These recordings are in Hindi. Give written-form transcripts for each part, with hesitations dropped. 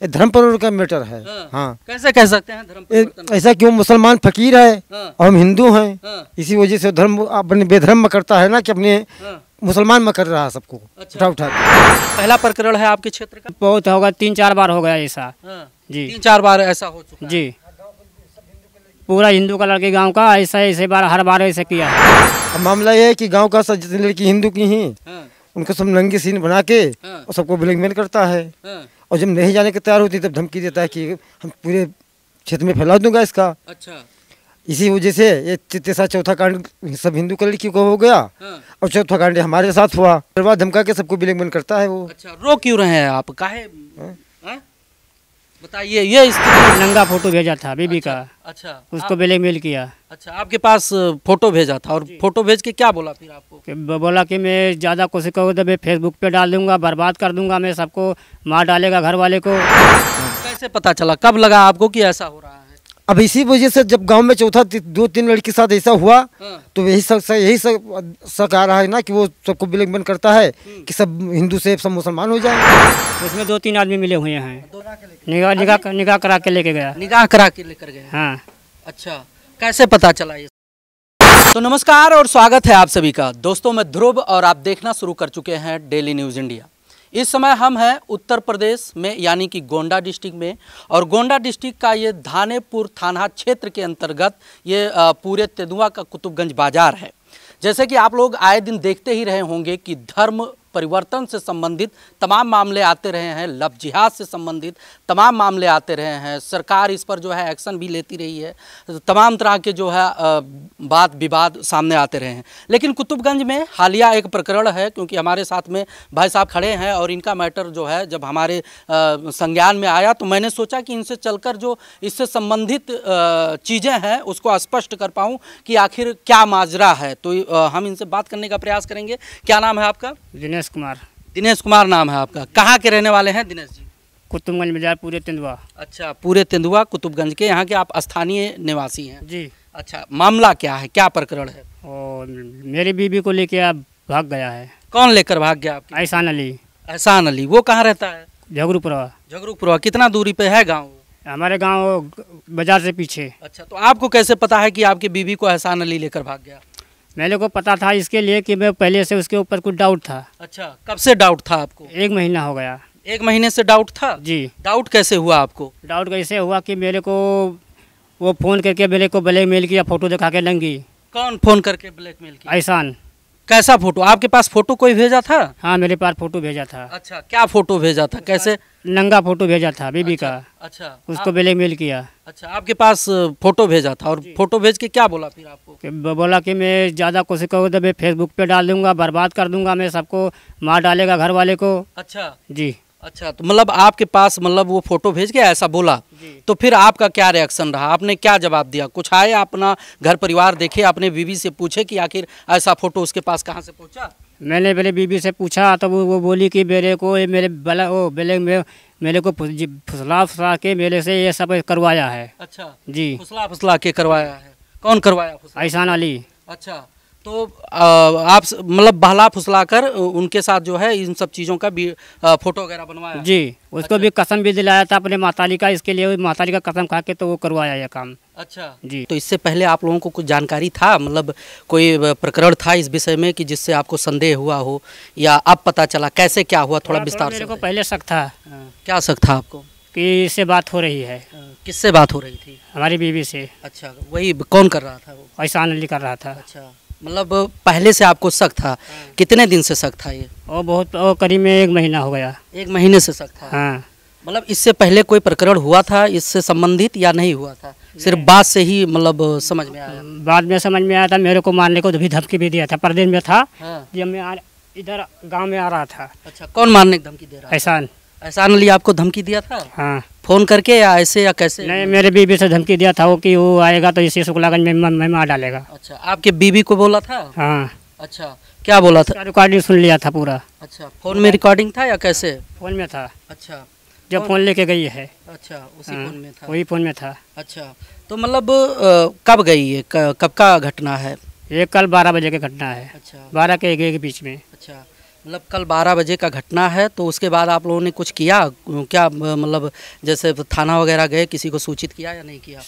ये धर्म परिवर्तन का मैटर है। हाँ। कैसे कह सकते हैं धर्म परिवर्तन? ऐसा क्यों, मुसलमान फकीर है और हम हिंदू हैं, इसी वजह से धर्म अपने बेधर्म में करता है ना, कि अपने मुसलमान में कर रहा है सबको। अच्छा। उठा पहला प्रकरण है आपके क्षेत्र का? बहुत होगा, 3-4 बार हो गया ऐसा। जी 3-4 बार ऐसा हो चुका है। जी, पूरा हिंदू का लड़के गांव का ऐसे बार हर बार ऐसे किया है। मामला ये है कि गांव का जितनी लड़की हिंदू की ही उनको सब नंगे सीन बना के और सबको ब्लैकमेल करता है, और जब नहीं जाने के तैयार होती तब धमकी देता है कि हम पूरे क्षेत्र में फैला दूंगा इसका। अच्छा। इसी वजह से ये तीसरा चौथा कांड सब हिंदू का लड़की को हो गया, और चौथा कांड हमारे साथ हुआ। फिर बाद धमका के सबको ब्लैकमेल करता है वो। अच्छा, रो क्यों रहे हैं आप? काहे बताइए। ये नंगा फोटो भेजा था बीबी का। अच्छा। उसको ब्लैकमेल किया। अच्छा, आपके पास फोटो भेजा था, और फोटो भेज के क्या बोला फिर आपको? बोला कि मैं ज़्यादा कोशिश करूँ तो मैं फेसबुक पे डाल दूंगा, बर्बाद कर दूंगा, मैं सबको मार डालेगा घर वाले को। कैसे पता चला, कब लगा आपको कि ऐसा हो रहा है? अब इसी वजह से जब गांव में चौथा 2-3 लड़की के साथ ऐसा हुआ, तो यही शक आ रहा है ना कि वो सबको ब्लैकमेल करता है कि सब हिंदू से सब मुसलमान हो जाए। उसमें 2-3 आदमी मिले हुए हैं, निगाह करा के लेके गया। निगाह करा के लेकर गए? हाँ। अच्छा, कैसे पता चला ये? तो नमस्कार और स्वागत है आप सभी का। दोस्तों, मैं ध्रुव और आप देखना शुरू कर चुके हैं डेली न्यूज़ इंडिया। इस समय हम हैं उत्तर प्रदेश में, यानी कि गोंडा डिस्ट्रिक्ट में, और गोंडा डिस्ट्रिक्ट का ये धानेपुर थाना क्षेत्र के अंतर्गत ये पूरे तेंदुआ का कुतुबगंज बाजार है। जैसे कि आप लोग आए दिन देखते ही रहे होंगे कि धर्म परिवर्तन से संबंधित तमाम मामले आते रहे हैं, लव जिहाद से संबंधित तमाम मामले आते रहे हैं। सरकार इस पर जो है एक्शन भी लेती रही है, तमाम तरह के जो है बात विवाद सामने आते रहे हैं। लेकिन कुतुबगंज में हालिया एक प्रकरण है, क्योंकि हमारे साथ में भाई साहब खड़े हैं, और इनका मैटर जो है जब हमारे संज्ञान में आया तो मैंने सोचा कि इनसे चलकर जो इससे संबंधित चीज़ें हैं उसको स्पष्ट कर पाऊँ कि आखिर क्या माजरा है। तो हम इनसे बात करने का प्रयास करेंगे। क्या नाम है आपका? दिनेश कुमार। दिनेश कुमार नाम है आपका। कहाँ के रहने वाले हैं दिनेश जी? कुतुबगंज बाजार, पूरे तेंदुआ। अच्छा, पूरे तेंदुआ कुतुबगंज के यहाँ के आप स्थानीय निवासी हैं? जी। अच्छा, मामला क्या है, क्या प्रकरण है? और मेरी बीबी को लेके आप भाग गया है। कौन लेकर भाग गया आपकी? एहसान अली। एहसान अली, वो कहाँ रहता है? झगरूपुरा। झगरूपुरा कितना दूरी पे है गाँव? हमारे गाँव बाजार से पीछे। अच्छा, तो आपको कैसे पता है कि आपकी बीबी को एहसान अली लेकर भाग गया? मेरे को पता था इसके लिए कि मैं पहले से उसके ऊपर कुछ डाउट था। अच्छा, कब से डाउट था आपको? 1 महीना हो गया। 1 महीने से डाउट था? जी। डाउट कैसे हुआ आपको? डाउट कैसे हुआ कि मेरे को वो फ़ोन करके मेरे को ब्लैकमेल किया, फ़ोटो दिखा के नंगी। कौन फ़ोन करके ब्लैकमेल किया? एहसान। कैसा फोटो? आपके पास फोटो कोई भेजा था? हाँ, मेरे पास फोटो भेजा था। अच्छा, क्या फोटो भेजा था, कैसे? नंगा फोटो भेजा था बीबी का। अच्छा, उसको ब्लैकमेल किया। अच्छा, आपके पास फोटो भेजा था, और फोटो भेज के क्या बोला फिर आपको? बोला कि मैं ज़्यादा कोशिश करूँ तो मैं फेसबुक पे डाल दूंगा, बर्बाद कर दूंगा, मैं सबको मार डालेगा घर वाले को। अच्छा जी। अच्छा, तो मतलब आपके पास मतलब वो फोटो भेज के ऐसा बोला, तो फिर आपका क्या रिएक्शन रहा? आपने क्या जवाब दिया? कुछ आए अपना घर परिवार देखे, अपने बीवी से पूछे कि आखिर ऐसा फोटो उसके पास कहाँ से पहुँचा? मैंने मेरे बीबी से पूछा तो वो बोली कि मेरे को मेरे मेरे को फुसला के मेरे से ये सब करवाया है। अच्छा जी, फुसला के करवाया है। कौन करवाया? एहसान अली। अच्छा, तो आप मतलब बहला फुसला कर उनके साथ जो है इन सब चीज़ों का भी फोटो वगैरह बनवाया? जी, उसको भी कसम भी दिलाया था अपने माताली का, इसके लिए माताली का कसम खा के तो वो करवाया ये काम। अच्छा जी। तो इससे पहले आप लोगों को कुछ जानकारी था, मतलब कोई प्रकरण था इस विषय में कि जिससे आपको संदेह हुआ हो, या अब पता चला? कैसे क्या हुआ, थोड़ा विस्तार से? मेरे को पहले शक था। क्या शक था आपको? कि इससे बात हो रही है। किससे बात हो रही थी? हमारी बीवी से। अच्छा, वही कौन कर रहा था? वो एहसान अली कर रहा था। अच्छा, मतलब पहले से आपको शक था? कितने दिन से शक था ये? बहुत करीब में 1 महीना हो गया। 1 महीने से शक था? हाँ। मतलब इससे पहले कोई प्रकरण हुआ था इससे संबंधित या नहीं हुआ था? सिर्फ बात से ही मतलब समझ में आया? बाद में समझ में आया था। मेरे को मारने को भी धमकी भी दिया था, परदेश में था। हाँ। जब मैं इधर गांव में आ रहा था। अच्छा, कौन मारने की धमकी दे रहा? एहसान। एहसान अली आपको धमकी दिया था? हाँ। फोन करके या ऐसे या कैसे? नहीं, मेरे बीबी से धमकी दिया था वो कि वो आएगा तो इसी शुक्लागंज में मार डालेगा। अच्छा, आपके बीबी को बोला था? हाँ। अच्छा, क्या बोला था? रिकॉर्डिंग सुन लिया था पूरा। अच्छा, फोन में रिकॉर्डिंग था या कैसे? फोन में था। अच्छा, जब फोन लेके गई है। अच्छा, उसी फोन में था? वही फोन में था। अच्छा, तो मतलब कब गई है, कब का घटना है? ये कल 12 बजे की घटना है। अच्छा, 12 के 1 के बीच में। अच्छा, मतलब कल 12 बजे का घटना है, तो उसके बाद आप लोगों ने कुछ किया क्या, मतलब जैसे थाना वगैरह गए, किसी को सूचित किया या नहीं किया?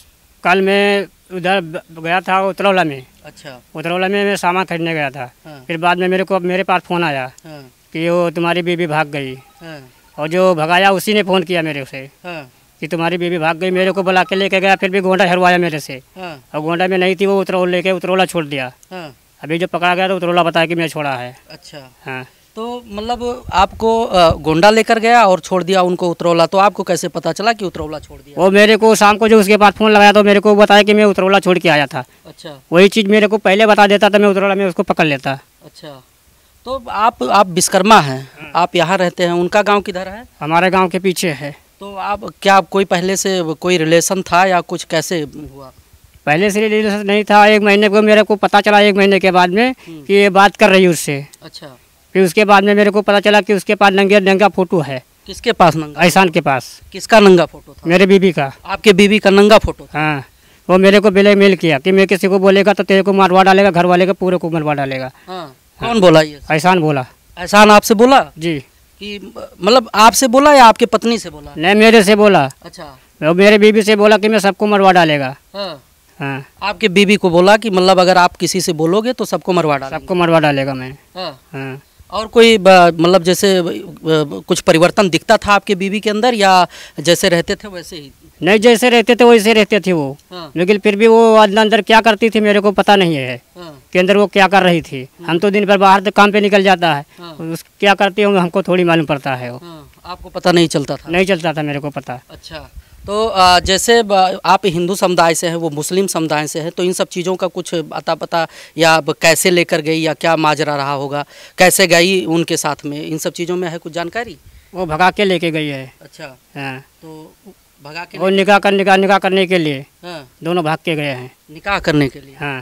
कल मैं उधर गया था उतरौला में। अच्छा। उतरौला में मैं सामान खरीदने गया था। हाँ। फिर बाद में मेरे पास फ़ोन आया हाँ। कि वो तुम्हारी बीवी भाग गई। हाँ। और जो भगाया उसी ने फ़ोन किया मेरे से हाँ। कि तुम्हारी बीवी भाग गई। मेरे को बुला के लेके गया, फिर भी गोंडा हरवाया मेरे से। हाँ। और गोंडा में नहीं थी वो, उतरौला छोड़ दिया। हाँ। अभी जो पकड़ा गया तो उतरौला बताया कि मैं छोड़ा है। अच्छा। हाँ। तो मतलब आपको गोंडा लेकर गया और छोड़ दिया उनको उतरौला, तो आपको कैसे पता चला कि उतरौला छोड़ दिया? वो मेरे को शाम को जो उसके पास फ़ोन लगाया तो मेरे को बताया कि मैं उतरौला छोड़ के आया था। अच्छा। वही चीज़ मेरे को पहले बता देता था, मैं उतरौला में उसको पकड़ लेता। अच्छा। तो आप विश्वकर्मा हैं, आप यहाँ रहते हैं, उनका गांव किधर है? हमारे गांव के पीछे है। तो आप क्या कोई पहले से कोई रिलेशन था या कुछ, कैसे हुआ? पहले से रिलेशन नहीं था। 1 महीने को मेरे को पता चला, 1 महीने के बाद में कि ये बात कर रही उससे। अच्छा। फिर उसके बाद में मेरे को पता चला कि उसके पास नंगा फोटो है। किसके पास नंगा? ऐसान के पास। किसका नंगा फोटो था? मेरे बीबी का। आपके बीवी का नंगा फोटो था? हाँ। वो मेरे को ब्लैकमेल किया कि मैं किसी को बोलेगा तो तेरे को मरवा डालेगा, घर वाले को पूरे को मरवा डालेगा। हाँ। कौन बोला ये? ऐसान बोला। एहसान आपसे बोला जी। कि मतलब आपसे बोला या आपके पत्नी से बोला? नहीं, मेरे से बोला। अच्छा। वो मेरे बीबी से बोला कि मैं सबको मरवा डालेगा। हाँ। हाँ। आपके बीवी को बोला कि मतलब अगर आप किसी से बोलोगे तो सबको मरवा डालेंगे? सबको मरवा डालेगा मैं। हाँ। हाँ। और कोई मतलब जैसे कुछ परिवर्तन दिखता था आपके बीवी के अंदर, या जैसे रहते थे वैसे ही? नहीं, जैसे रहते थे वैसे रहते थे वो। हाँ। लेकिन फिर भी वो अंदर क्या करती थी मेरे को पता नहीं है हाँ। कि अंदर वो क्या कर रही थी। हम तो दिन भर बाहर तो काम पे निकल जाता है। हाँ। उस क्या करती हूँ हमको थोड़ी मालूम पड़ता है वो। हाँ। आपको पता नहीं चलता था? नहीं चलता था मेरे को पता। अच्छा। तो जैसे आप हिंदू समुदाय से हैं, वो मुस्लिम समुदाय से है, तो इन सब चीज़ों का कुछ अता पता, या कैसे लेकर गई या क्या माजरा रहा होगा, कैसे गई उनके साथ में, इन सब चीज़ों में है कुछ जानकारी? वो भगा के लेके गई है। अच्छा। हाँ। तो भगा के वो निकाह करने के लिए हाँ। दोनों भाग के गए हैं। निकाह करने के लिए? हाँ।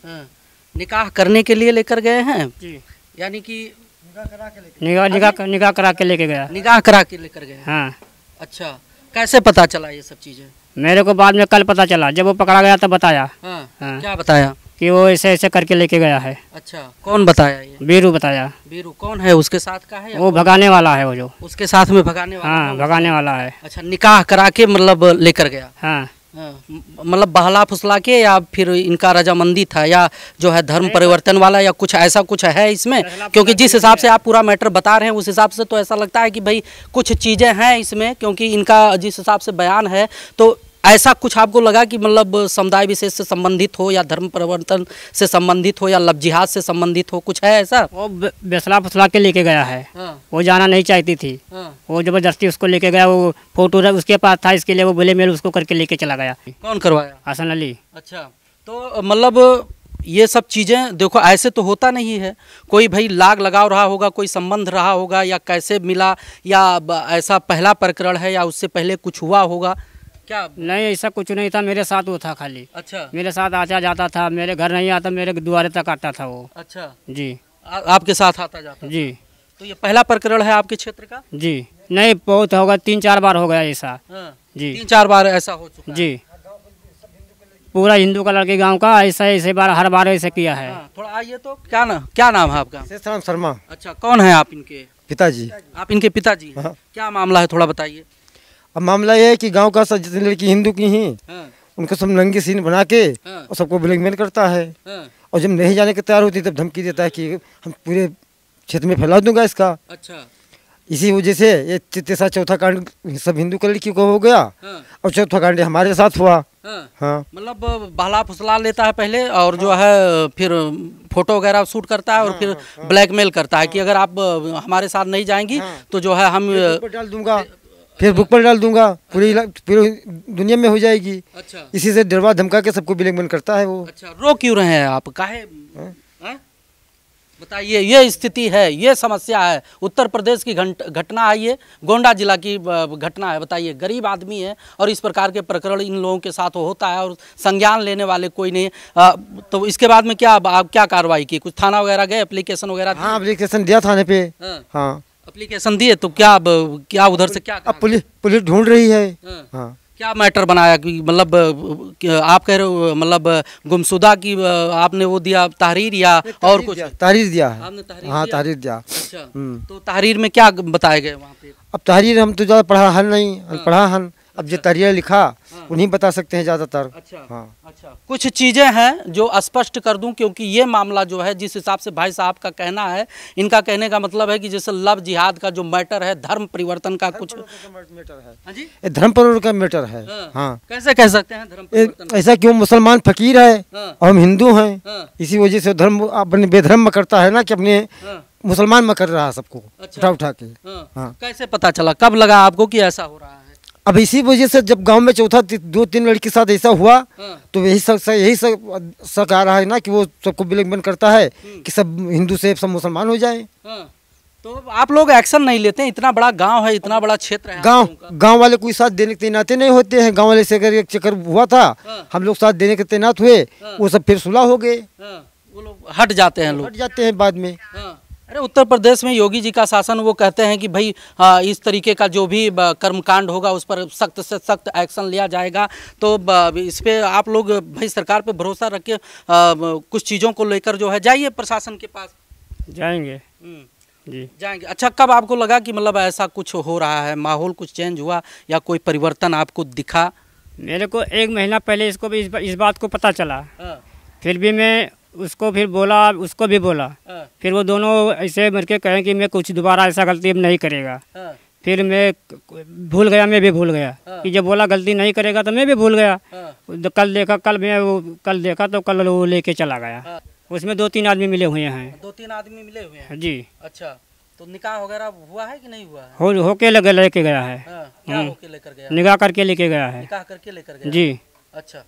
हाँ। निकाह करने के लिए लेकर गए हैं, जी। यानी कि निकाह करा के लेके गया। निकाह करा के लेकर गए? हाँ। अच्छा। कैसे पता चला ये सब चीज़ें? मेरे को बाद में कल पता चला, जब वो पकड़ा गया तब बताया। हाँ। हाँ। क्या बताया? कि वो ऐसे ऐसे करके लेके गया है। अच्छा। कौन बताया ये? बीरू बताया। बीरू कौन है, उसके साथ का है या वो भगाने वाला है, वो जो उसके साथ में भगाने वाला? हाँ, भगाने वाला है। अच्छा। निकाह करा के मतलब लेकर गया? हाँ। हाँ। मतलब बहला फुसला के, या फिर इनका रजामंदी था, या जो है धर्म परिवर्तन वाला, या कुछ ऐसा कुछ है इसमें? क्योंकि जिस हिसाब से आप पूरा मैटर बता रहे हैं उस हिसाब से तो ऐसा लगता है कि भाई कुछ चीज़ें हैं इसमें, क्योंकि इनका जिस हिसाब से बयान है तो ऐसा कुछ आपको लगा कि मतलब समुदाय विशेष से संबंधित हो, या धर्म परिवर्तन से संबंधित हो, या लव जिहाद से संबंधित हो, कुछ है ऐसा? वो बेसला फुसला के लेके गया है। हाँ। वो जाना नहीं चाहती थी। हाँ। वो जबरदस्ती उसको लेके गया। वो फोटो उसके पास था, इसके लिए वो ब्लैकमेल उसको करके लेके चला गया। कौन करवाया? हसन अली। अच्छा। तो मतलब ये सब चीज़ें देखो, ऐसे तो होता नहीं है, कोई भाई लाग लगाव रहा होगा, कोई संबंध रहा होगा, या कैसे मिला, या ऐसा पहला प्रकरण है, या उससे पहले कुछ हुआ होगा क्या? नहीं, ऐसा कुछ नहीं था, मेरे साथ वो था खाली। अच्छा। मेरे साथ आता जाता था, मेरे घर नहीं आता, मेरे द्वारे तक आता था वो। अच्छा। जी। आपके साथ आता जाता? जी। तो ये पहला प्रकरण है आपके क्षेत्र का? जी। नहीं, बहुत होगा, 3-4 बार हो गया ऐसा। हाँ। जी। 3-4 बार ऐसा हो चुका है? जी। पूरा हिंदू का लड़के गांव का ऐसे बार हर बार ऐसे किया है। हाँ। थोड़ा आइए तो, क्या नाम है आपका? शेषराम शर्मा। अच्छा। कौन है आप इनके पिताजी? आप इनके पिताजी? हाँ। क्या मामला है, थोड़ा बताइए। अब मामला ये है कि गांव का सब जितनी लड़की हिंदू की ही, हाँ। उनको सब नंगी सीन बना के हाँ। और सबको ब्लैकमेल करता है। हाँ। और जब नहीं जाने के तैयार होती तब धमकी देता है कि हम पूरे क्षेत्र में फैला दूंगा इसका। अच्छा। इसी वजह से ये तीसरा चौथा कांड सब हिंदू की लड़की को हो गया, हाँ। और चौथा कांड हमारे साथ हुआ। हाँ। हाँ। मतलब बहला फुसला लेता है पहले, और जो है फिर फोटो वगैरह शूट करता है, और फिर ब्लैकमेल करता है कि अगर आप हमारे साथ नहीं जाएंगी तो जो है हम डाल दूंगा, फेसबुक पर डाल दूंगा, पूरी दुनिया में हो जाएगी। अच्छा। इसी से डरवा धमका के सबको ब्लैकमेल करता है वो। अच्छा। रो क्यों रहे हैं आप, काहे? हाँ? बताइए, ये स्थिति है, ये समस्या है, उत्तर प्रदेश की घटना है, ये गोंडा जिला की घटना है। बताइए, गरीब आदमी है और इस प्रकार के प्रकरण इन लोगों के साथ होता है और संज्ञान लेने वाले कोई नहीं। तो इसके बाद में क्या आप क्या कार्रवाई की? कुछ थाना वगैरह गए, एप्लीकेशन वगैरह? हाँ, एप्लीकेशन दिया थाने पे। हाँ, एप्लीकेशन दिए, तो क्या उधर से क्या? अब पुलिस ढूंढ रही है। हाँ। हाँ। क्या मैटर बनाया कि मतलब आप कह रहे हो मतलब गुमशुदा की आपने वो दिया तहरीर या और कुछ? तहरीर दिया है। आपने तहरीर हाँ दिया? तहरीर दिया। अच्छा, हम्म। तो तहरीर में क्या बताए गए वहाँ पे? अब तहरीर हम तो ज़्यादा पढ़ा हन नहीं, पढ़ा हन। अब जो तहरीर लिखा उन्हीं बता सकते हैं ज़्यादातर। अच्छा हाँ। अच्छा, कुछ चीज़ें हैं जो स्पष्ट कर दूं, क्योंकि ये मामला जो है जिस हिसाब से भाई साहब का कहना है, इनका कहने का मतलब है कि जैसे लव जिहाद का जो मैटर है, धर्म परिवर्तन का कुछ मैटर है। हाँ जी, ये धर्म परिवर्तन का मैटर है। हाँ। कैसे कह सकते हैं धर्म परिवर्तन? ऐसा क्यों, मुसलमान फकीर है हाँ। और हम हिंदू हैं, हाँ। इसी वजह से धर्म अपने बेधर्म में करता है ना कि अपने हाँ। मुसलमान में कर रहा है सबको। अच्छा। उठा उठा के। हाँ। हाँ। कैसे पता चला, कब लगा आपको कि ऐसा हो रहा है? अब इसी वजह से जब गांव में चौथा 2-3 लड़की के साथ ऐसा हुआ हाँ। तो यही शक आ रहा है ना कि वो सबको ब्लैकमेल करता है कि सब हिंदू से सब मुसलमान हो जाए। हाँ। तो आप लोग एक्शन नहीं लेते हैं? इतना बड़ा गांव है, इतना बड़ा क्षेत्र है, गांव वाले कोई साथ देने के तैनात नहीं होते हैं। गांव वाले से अगर एक चक्कर हुआ था, हम लोग साथ देने के तैनात हुए, वो सब फिर सुलह हो गए, वो लोग हट जाते हैं, लोग हट जाते हैं बाद में। अरे उत्तर प्रदेश में योगी जी का शासन, वो कहते हैं कि भाई इस तरीके का जो भी कर्मकांड होगा उस पर सख्त से सख्त एक्शन लिया जाएगा। तो इस पे आप लोग भाई सरकार पे भरोसा रख के कुछ चीज़ों को लेकर जो है जाइए प्रशासन के पास। जाएंगे जी, जाएंगे। अच्छा, कब आपको लगा कि मतलब ऐसा कुछ हो रहा है, माहौल कुछ चेंज हुआ या कोई परिवर्तन आपको दिखा? मेरे को 1 महीना पहले इसको भी इस बात को पता चला। फिर भी मैं उसको फिर बोला, उसको भी बोला। फिर वो दोनों ऐसे मर के कहें कि मैं कुछ दोबारा ऐसा गलती अब नहीं करेगा। फिर मैं भूल गया, मैं भी भूल गया कि जब बोला गलती नहीं करेगा तो मैं भी भूल गया। कल देखा तो कल वो लेके चला गया। उसमें 2-3 आदमी मिले हुए हैं। 2-3 आदमी मिले हुए हैं जी। अच्छा, तो निकाह वगैरह हुआ है कि नहीं हुआ है? होके लेके गया है। क्या होके लेकर गया? निकाह करके लेके गया है। निकाह करके लेकर गया? जी। अच्छा,